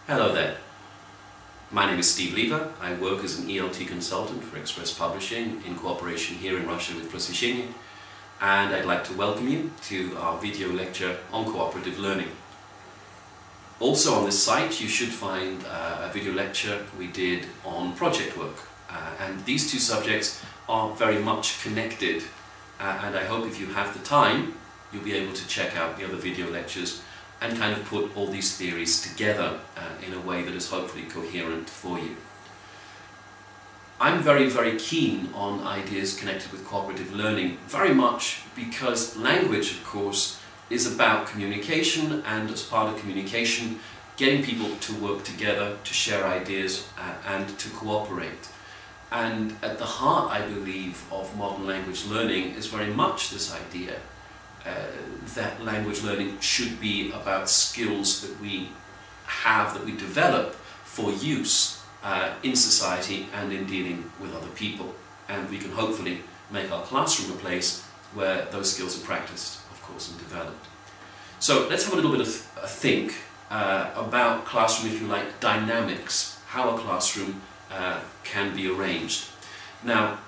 Hello there. My name is Steve Lever. I work as an ELT consultant for Express Publishing in cooperation here in Russia with Publishing, and I'd like to welcome you to our video lecture on cooperative learning. Also on this site you should find a video lecture we did on project work, and these two subjects are very much connected, and I hope if you have the time you'll be able to check out the other video lectures and kind of put all these theories together in a way that is hopefully coherent for you. I'm very, very keen on ideas connected with cooperative learning, very much because language, of course, is about communication, and as part of communication, getting people to work together, to share ideas, and to cooperate. And at the heart, I believe, of modern language learning is very much this idea that language learning should be about skills that we have, that we develop for use in society and in dealing with other people. And we can hopefully make our classroom a place where those skills are practiced, of course, and developed. So let's have a little bit of a think about classroom, if you like, dynamics, how a classroom can be arranged. Now,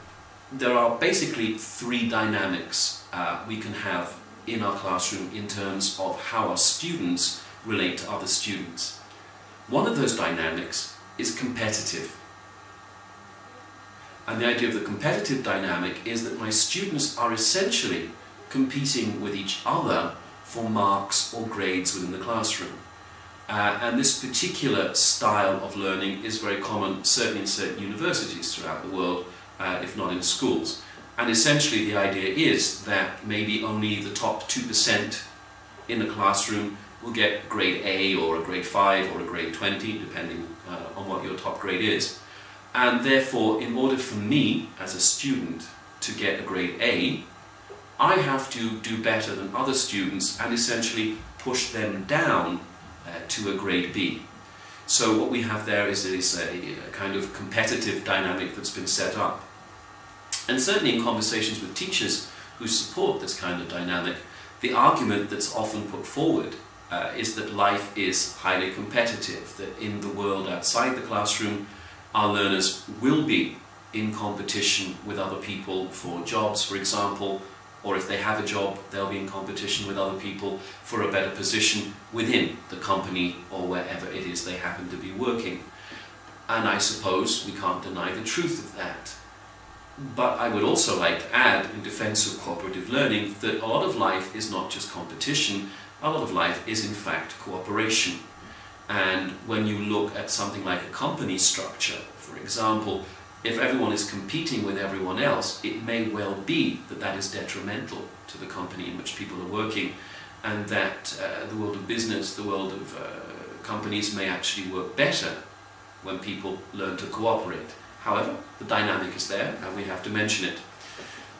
there are basically three dynamics we can have in our classroom in terms of how our students relate to other students. One of those dynamics is competitive. And the idea of the competitive dynamic is that my students are essentially competing with each other for marks or grades within the classroom. And this particular style of learning is very common, certainly in certain universities throughout the world, if not in schools. And essentially the idea is that maybe only the top 2% in the classroom will get grade A or a grade 5 or a grade 20, depending on what your top grade is. And therefore, in order for me as a student to get a grade A, I have to do better than other students and essentially push them down to a grade B. So what we have there is a kind of competitive dynamic that's been set up. And certainly in conversations with teachers who support this kind of dynamic, the argument that's often put forward is that life is highly competitive, that in the world outside the classroom, our learners will be in competition with other people for jobs, for example, or if they have a job, they'll be in competition with other people for a better position within the company or wherever it is they happen to be working. And I suppose we can't deny the truth of that. But I would also like to add, in defense of cooperative learning, that a lot of life is not just competition, a lot of life is in fact cooperation. And when you look at something like a company structure, for example, if everyone is competing with everyone else, it may well be that that is detrimental to the company in which people are working, and that the world of business, the world of companies may actually work better when people learn to cooperate. However, the dynamic is there, and we have to mention it.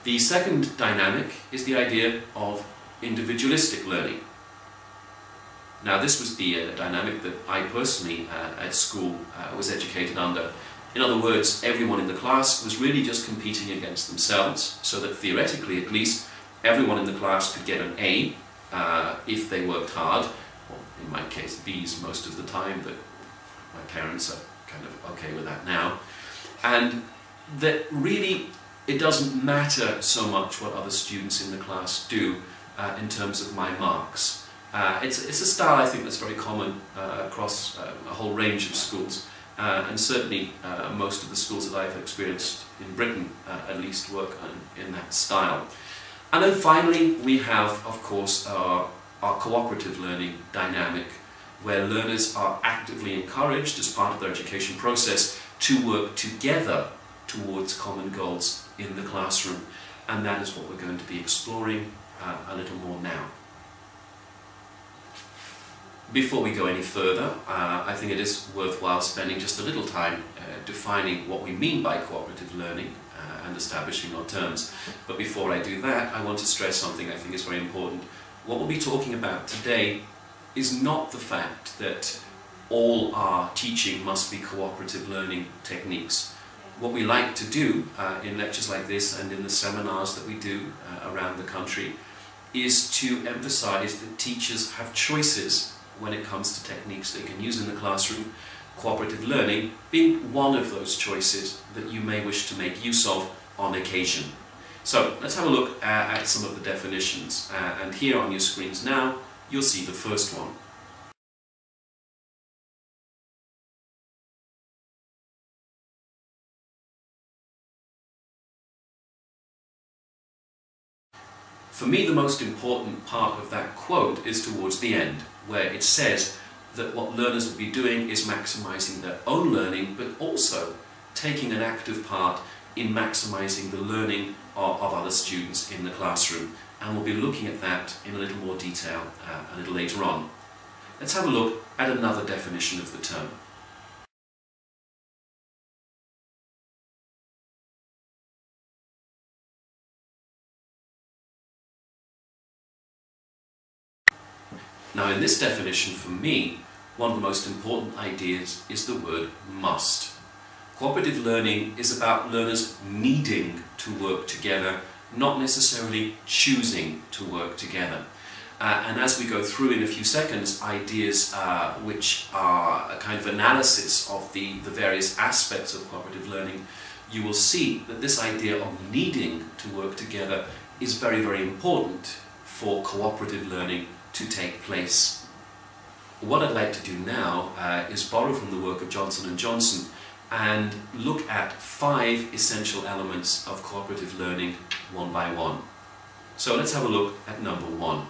The second dynamic is the idea of individualistic learning. Now, this was the dynamic that I personally at school was educated under. In other words, everyone in the class was really just competing against themselves, so that theoretically at least everyone in the class could get an A if they worked hard, or in my case B's most of the time, but my parents are kind of okay with that now. And that really it doesn't matter so much what other students in the class do in terms of my marks. It's a style I think that's very common across a whole range of schools, and certainly most of the schools that I've experienced in Britain at least work in that style. And then finally we have, of course, our cooperative learning dynamic, where learners are actively encouraged as part of their education process to work together towards common goals in the classroom. And that is what we're going to be exploring a little more now. Before we go any further, I think it is worthwhile spending just a little time defining what we mean by cooperative learning and establishing our terms. But before I do that, I want to stress something I think is very important. What we'll be talking about today is not the fact that all our teaching must be cooperative learning techniques. What we like to do in lectures like this and in the seminars that we do around the country is to emphasize that teachers have choices when it comes to techniques they can use in the classroom, cooperative learning being one of those choices that you may wish to make use of on occasion. So let's have a look at some of the definitions, and here on your screens now you'll see the first one. For me, the most important part of that quote is towards the end, where it says that what learners will be doing is maximising their own learning, but also taking an active part in maximising the learning of other students in the classroom. And we'll be looking at that in a little more detail a little later on. Let's have a look at another definition of the term. Now, in this definition, for me, one of the most important ideas is the word must. Cooperative learning is about learners needing to work together, not necessarily choosing to work together. And as we go through in a few seconds, ideas which are a kind of analysis of the various aspects of cooperative learning, you will see that this idea of needing to work together is very, very important for cooperative learning to take place. What I'd like to do now is borrow from the work of Johnson & Johnson and look at 5 essential elements of cooperative learning one by one. So let's have a look at number 1.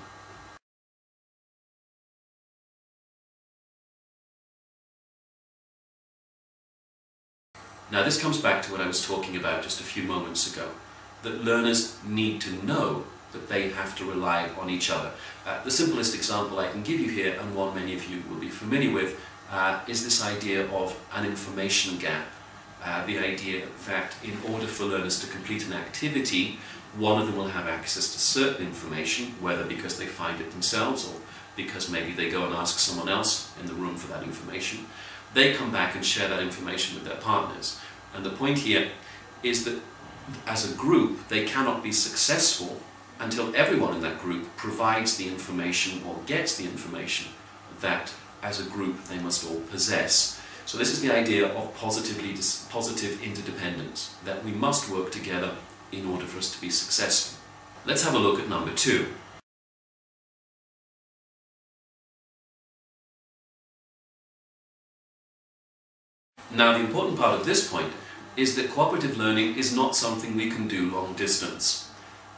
Now this comes back to what I was talking about just a few moments ago, that learners need to know that they have to rely on each other. The simplest example I can give you here, and one many of you will be familiar with, is this idea of an information gap. The idea that in order for learners to complete an activity, one of them will have access to certain information, whether because they find it themselves or because maybe they go and ask someone else in the room for that information. They come back and share that information with their partners. And the point here is that as a group, they cannot be successful until everyone in that group provides the information or gets the information that as a group they must all possess. So this is the idea of positive interdependence, that we must work together in order for us to be successful. Let's have a look at number 2. Now the important part of this point is that cooperative learning is not something we can do long distance.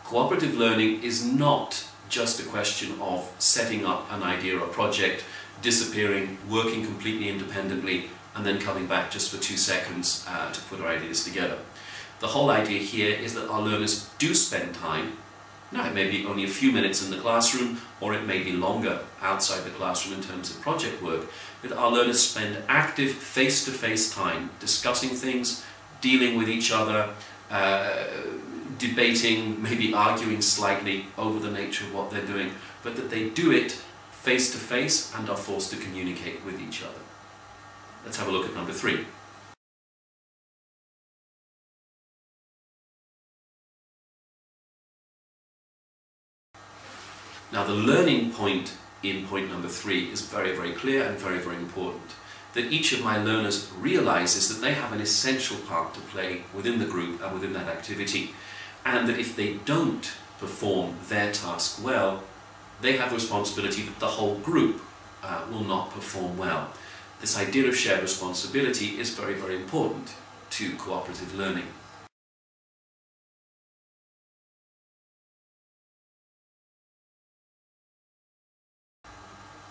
Cooperative learning is not just a question of setting up an idea or project, disappearing, working completely independently, and then coming back just for 2 seconds to put our ideas together. The whole idea here is that our learners do spend time. Now it may be only a few minutes in the classroom, or it may be longer outside the classroom in terms of project work, but our learners spend active face-to-face time discussing things, dealing with each other, debating, maybe arguing slightly over the nature of what they're doing, but that they do it face to face and are forced to communicate with each other. Let's have a look at number 3. Now the learning point in point number 3 is very, very clear and very, very important. That each of my learners realizes that they have an essential part to play within the group and within that activity, and that if they don't perform their task well, they have the responsibility that the whole group will not perform well. This idea of shared responsibility is very, very important to cooperative learning.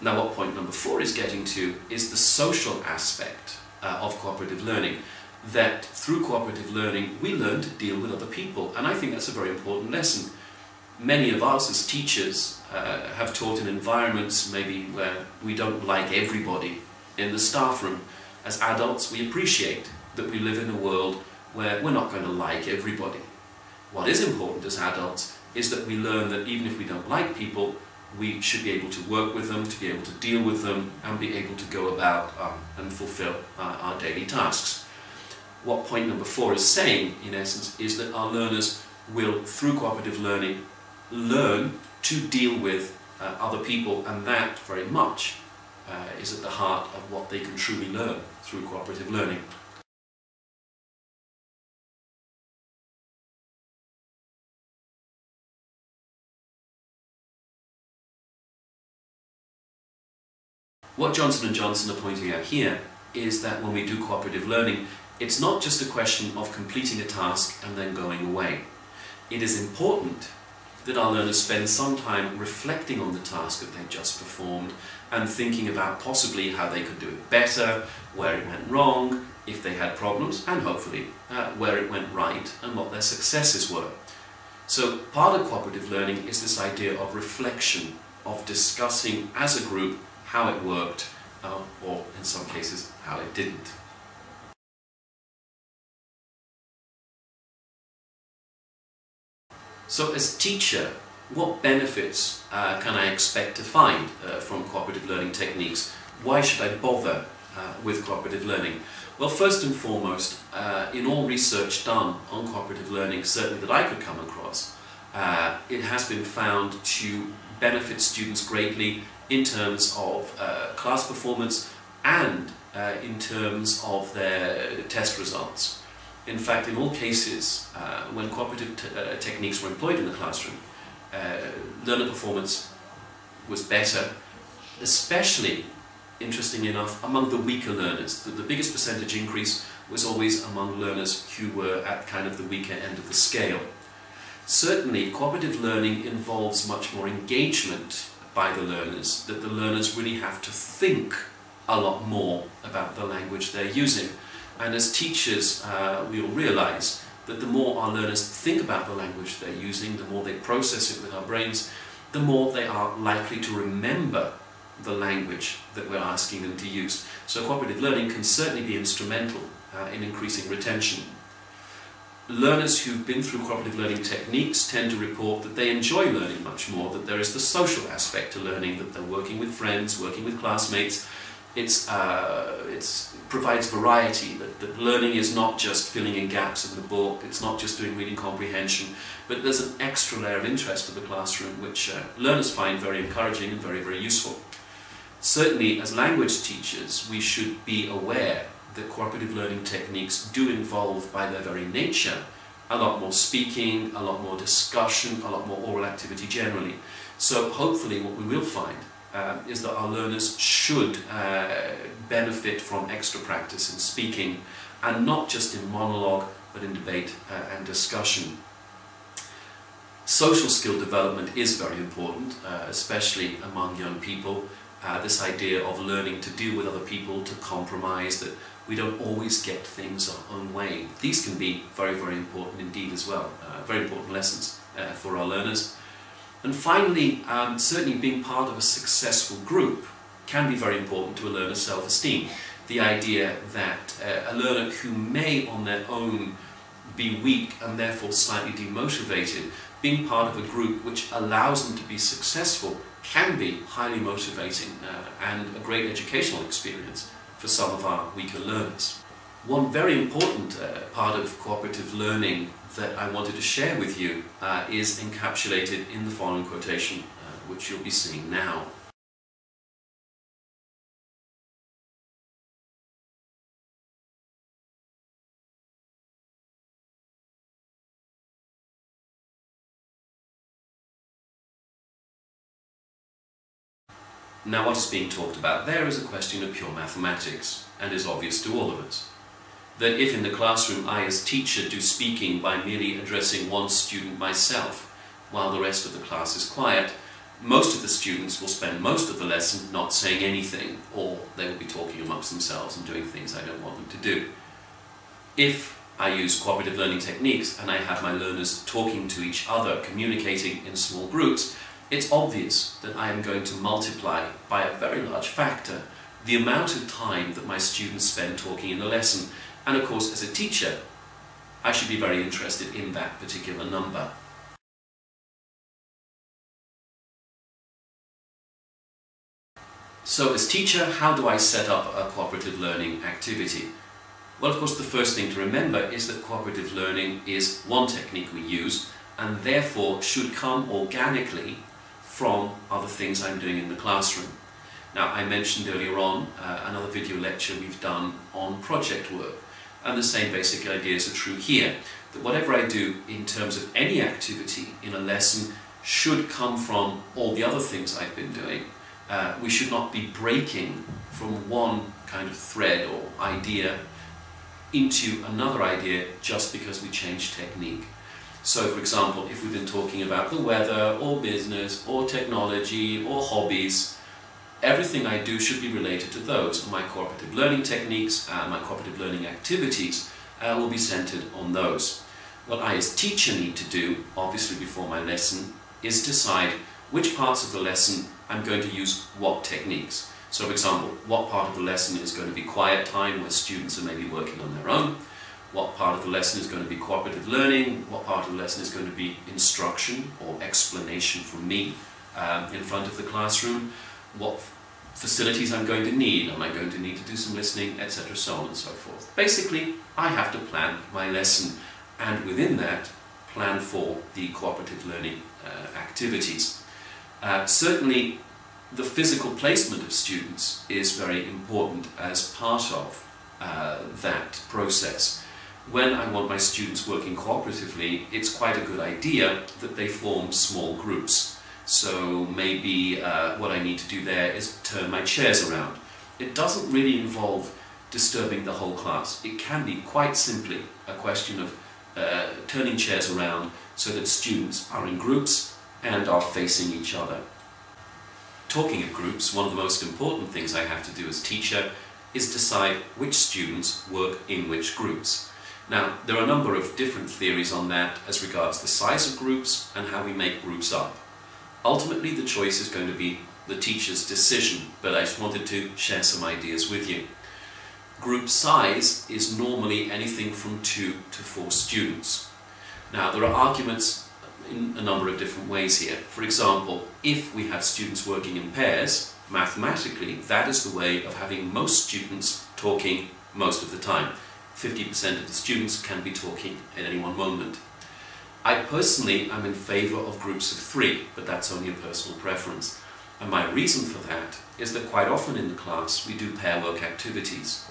Now what point number 4 is getting to is the social aspect of cooperative learning. That through cooperative learning we learn to deal with other people, and I think that's a very important lesson. Many of us as teachers have taught in environments maybe where we don't like everybody in the staff room. As adults, we appreciate that we live in a world where we're not going to like everybody. What is important as adults is that we learn that even if we don't like people, we should be able to work with them, to be able to deal with them, and be able to go about and fulfill our daily tasks. What point number 4 is saying, in essence, is that our learners will, through cooperative learning, learn to deal with other people, and that very much is at the heart of what they can truly learn through cooperative learning. What Johnson & Johnson are pointing out here is that when we do cooperative learning, it's not just a question of completing a task and then going away. It is important that our learners spend some time reflecting on the task that they've just performed and thinking about possibly how they could do it better, where it went wrong, if they had problems, and hopefully where it went right and what their successes were. So part of cooperative learning is this idea of reflection, of discussing as a group how it worked, or in some cases, how it didn't. So as teacher, what benefits can I expect to find from cooperative learning techniques? Why should I bother with cooperative learning? Well, first and foremost, in all research done on cooperative learning, certainly that I could come across, it has been found to benefit students greatly in terms of class performance and in terms of their test results. In fact, in all cases, when cooperative techniques were employed in the classroom, learner performance was better, especially, interestingly enough, among the weaker learners. The biggest percentage increase was always among learners who were at kind of the weaker end of the scale. Certainly, cooperative learning involves much more engagement by the learners, that the learners really have to think a lot more about the language they're using. And as teachers, we all realize that the more our learners think about the language they're using, the more they process it with our brains, the more they are likely to remember the language that we're asking them to use. So cooperative learning can certainly be instrumental in increasing retention. Learners who've been through cooperative learning techniques tend to report that they enjoy learning much more, that there is the social aspect to learning, that they're working with friends, working with classmates. It provides variety, that learning is not just filling in gaps in the book, it's not just doing reading comprehension, but there's an extra layer of interest to the classroom which learners find very encouraging and very, very useful. Certainly, as language teachers, we should be aware that cooperative learning techniques do involve, by their very nature, a lot more speaking, a lot more discussion, a lot more oral activity generally. So hopefully what we will find is that our learners should benefit from extra practice in speaking, and not just in monologue, but in debate and discussion. Social skill development is very important, especially among young people. This idea of learning to deal with other people, to compromise, that we don't always get things our own way. These can be very, very important indeed as well, very important lessons for our learners. And finally, certainly being part of a successful group can be very important to a learner's self-esteem. The idea that a learner who may on their own be weak and therefore slightly demotivated, being part of a group which allows them to be successful can be highly motivating and a great educational experience for some of our weaker learners. One very important part of cooperative learning that I wanted to share with you is encapsulated in the following quotation, which you'll be seeing now. Now, what is being talked about there is a question of pure mathematics, and is obvious to all of us. That if in the classroom I as teacher do speaking by merely addressing one student myself, while the rest of the class is quiet, most of the students will spend most of the lesson not saying anything, or they will be talking amongst themselves and doing things I don't want them to do. If I use cooperative learning techniques and I have my learners talking to each other, communicating in small groups, it's obvious that I am going to multiply by a very large factor the amount of time that my students spend talking in the lesson. And of course, as a teacher, I should be very interested in that particular number. So as teacher, how do I set up a cooperative learning activity? Well, of course, the first thing to remember is that cooperative learning is one technique we use, and therefore should come organically from other things I'm doing in the classroom. Now, I mentioned earlier on another video lecture we've done on project work, and the same basic ideas are true here, that whatever I do in terms of any activity in a lesson should come from all the other things I've been doing. We should not be breaking from one kind of thread or idea into another idea just because we change technique. So, for example, if we've been talking about the weather, or business, or technology, or hobbies, everything I do should be related to those. My cooperative learning techniques and my cooperative learning activities will be centered on those. What I as teacher need to do, obviously before my lesson, is decide which parts of the lesson I'm going to use what techniques. So, for example, what part of the lesson is going to be quiet time where students are maybe working on their own, what part of the lesson is going to be cooperative learning, what part of the lesson is going to be instruction or explanation from me in front of the classroom, what facilities I'm going to need, am I going to need to do some listening, etc., so on and so forth. Basically, I have to plan my lesson, and within that, plan for the cooperative learning activities. Certainly, the physical placement of students is very important as part of that process. When I want my students working cooperatively, it's quite a good idea that they form small groups. So maybe what I need to do there is turn my chairs around. It doesn't really involve disturbing the whole class. It can be quite simply a question of turning chairs around so that students are in groups and are facing each other. Talking of groups, one of the most important things I have to do as teacher is decide which students work in which groups. Now, there are a number of different theories on that as regards the size of groups and how we make groups up. Ultimately, the choice is going to be the teacher's decision, but I just wanted to share some ideas with you. Group size is normally anything from 2 to 4 students. Now, there are arguments in a number of different ways here. For example, if we have students working in pairs, mathematically, that is the way of having most students talking most of the time. 50% of the students can be talking at any one moment. I personally am in favour of groups of 3, but that's only a personal preference. And my reason for that is that quite often in the class we do pair work activities.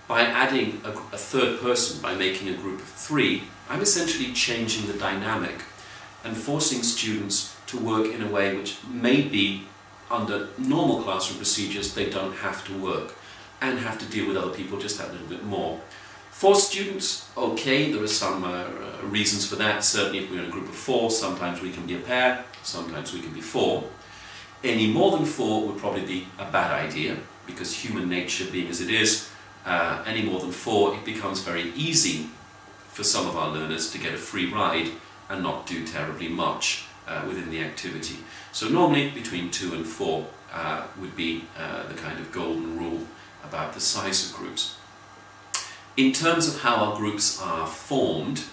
By adding a third person, by making a group of 3, I'm essentially changing the dynamic and forcing students to work in a way which maybe under normal classroom procedures they don't have to work and have to deal with other people just that little bit more. 4 students, okay, there are some reasons for that. Certainly if we're in a group of 4, sometimes we can be a pair, sometimes we can be 4. Any more than 4 would probably be a bad idea, because human nature being as it is, any more than 4, it becomes very easy for some of our learners to get a free ride and not do terribly much within the activity. So normally between 2 and 4 would be the kind of golden rule about the size of groups. In terms of how our groups are formed,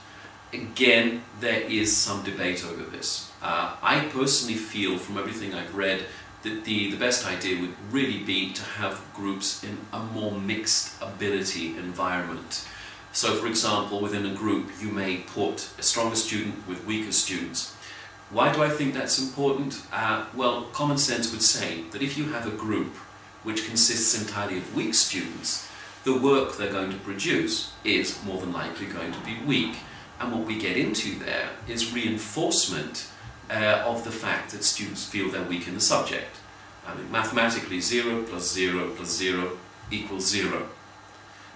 again, there is some debate over this. I personally feel from everything I've read that the best idea would really be to have groups in a more mixed ability environment. So, for example, within a group you may put a stronger student with weaker students. Why do I think that's important? Well, common sense would say that if you have a group which consists entirely of weak students, the work they're going to produce is more than likely going to be weak. And what we get into there is reinforcement of the fact that students feel they're weak in the subject. I mean, mathematically 0 plus 0 plus 0 equals 0.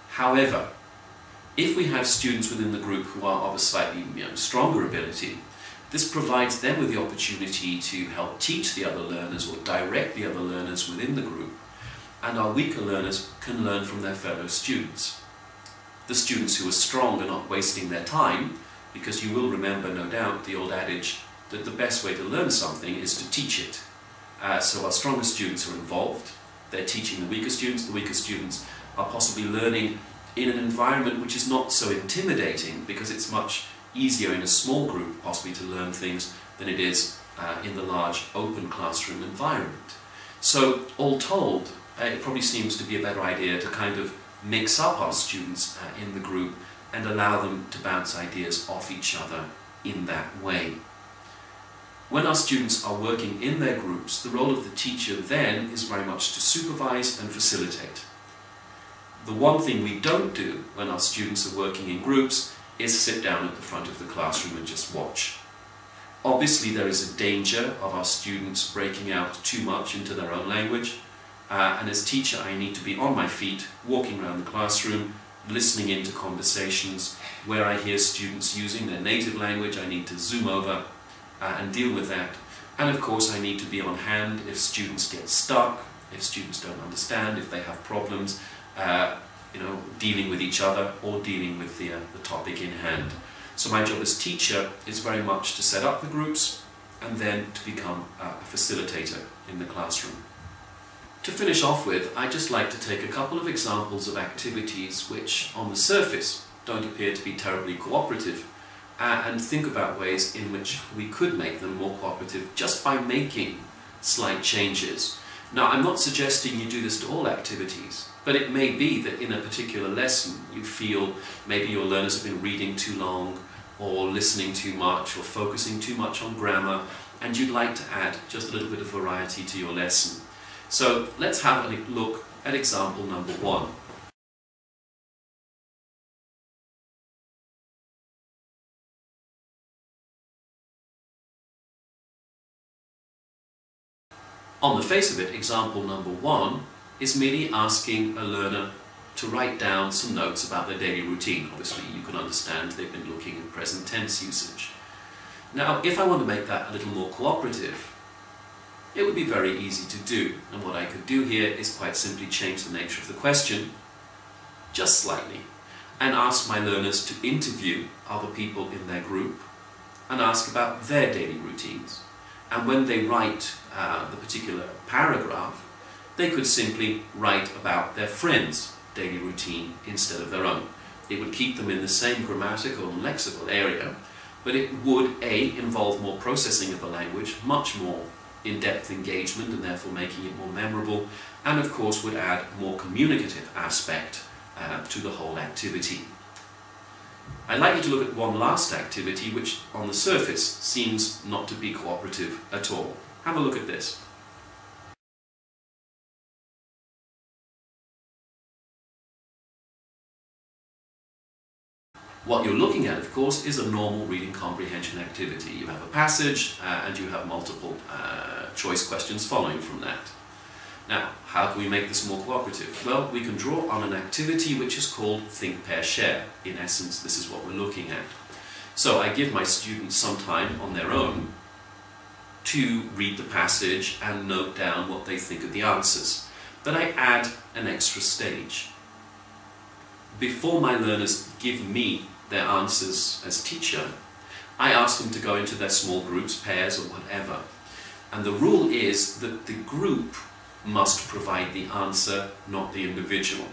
However, if we have students within the group who are of a slightly stronger ability, this provides them with the opportunity to help teach the other learners or direct the other learners within the group, and our weaker learners can learn from their fellow students. The students who are strong are not wasting their time, because you will remember, no doubt, the old adage that the best way to learn something is to teach it. So our stronger students are involved, they're teaching the weaker students are possibly learning in an environment which is not so intimidating, because it's much easier in a small group possibly to learn things than it is in the large open classroom environment. So all told, it probably seems to be a better idea to kind of mix up our students in the group and allow them to bounce ideas off each other in that way. When our students are working in their groups, the role of the teacher then is very much to supervise and facilitate. The one thing we don't do when our students are working in groups is sit down at the front of the classroom and just watch. Obviously there is a danger of our students breaking out too much into their own language, and as teacher I need to be on my feet, walking around the classroom, listening into conversations. Where I hear students using their native language, I need to zoom over and deal with that. And of course I need to be on hand if students get stuck, if students don't understand, if they have problems, dealing with each other or dealing with the topic in hand. So my job as teacher is very much to set up the groups and then to become a facilitator in the classroom. To finish off with, I'd just like to take a couple of examples of activities which on the surface don't appear to be terribly cooperative, and think about ways in which we could make them more cooperative just by making slight changes. Now, I'm not suggesting you do this to all activities, but it may be that in a particular lesson you feel maybe your learners have been reading too long or listening too much or focusing too much on grammar, and you'd like to add just a little bit of variety to your lesson. So let's have a look at example number 1. On the face of it, example number 1 is merely asking a learner to write down some notes about their daily routine. Obviously, you can understand they've been looking at present tense usage. Now, if I want to make that a little more cooperative, it would be very easy to do. And what I could do here is quite simply change the nature of the question, just slightly, and ask my learners to interview other people in their group and ask about their daily routines. And when they write the particular paragraph, they could simply write about their friend's daily routine instead of their own. It would keep them in the same grammatical and lexical area, but it would involve more processing of the language, much more in-depth engagement and therefore making it more memorable, and of course would add a more communicative aspect to the whole activity. I'd like you to look at one last activity which on the surface seems not to be cooperative at all. Have a look at this. What you're looking at, of course, is a normal reading comprehension activity. You have a passage and you have multiple choice questions following from that. Now, how can we make this more cooperative? Well, we can draw on an activity which is called Think, Pair, Share. In essence, this is what we're looking at. So I give my students some time on their own to read the passage and note down what they think of the answers. But I add an extra stage. Before my learners give me their answers as teacher, I ask them to go into their small groups, pairs or whatever. And the rule is that the group must provide the answer, not the individual.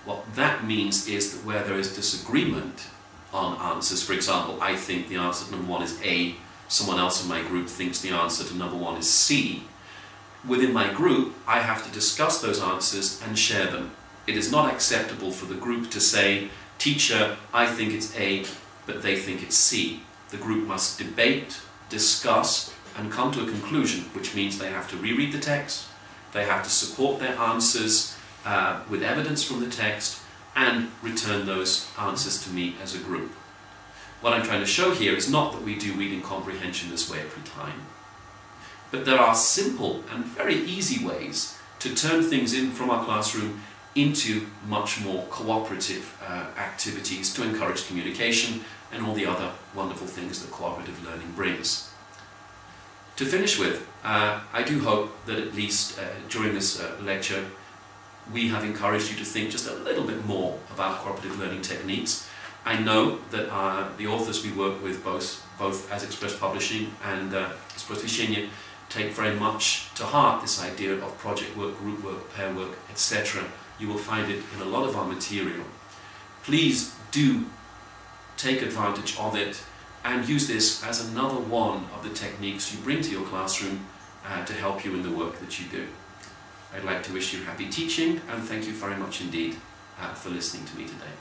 What that means is that where there is disagreement on answers, for example, I think the answer to number 1 is A, someone else in my group thinks the answer to number 1 is C, within my group I have to discuss those answers and share them. It is not acceptable for the group to say, teacher, I think it's A, but they think it's C. The group must debate, discuss, and come to a conclusion, which means they have to reread the text, they have to support their answers with evidence from the text, and return those answers to me as a group. What I'm trying to show here is not that we do reading comprehension this way every time, but there are simple and very easy ways to turn things in from our classroom into much more cooperative activities to encourage communication and all the other wonderful things that cooperative learning brings. To finish with, I do hope that at least during this lecture we have encouraged you to think just a little bit more about cooperative learning techniques. I know that the authors we work with, both as Express Publishing and Express Publishing, take very much to heart this idea of project work, group work, pair work, etc. You will find it in a lot of our material. Please do take advantage of it and use this as another one of the techniques you bring to your classroom to help you in the work that you do. I'd like to wish you happy teaching and thank you very much indeed for listening to me today.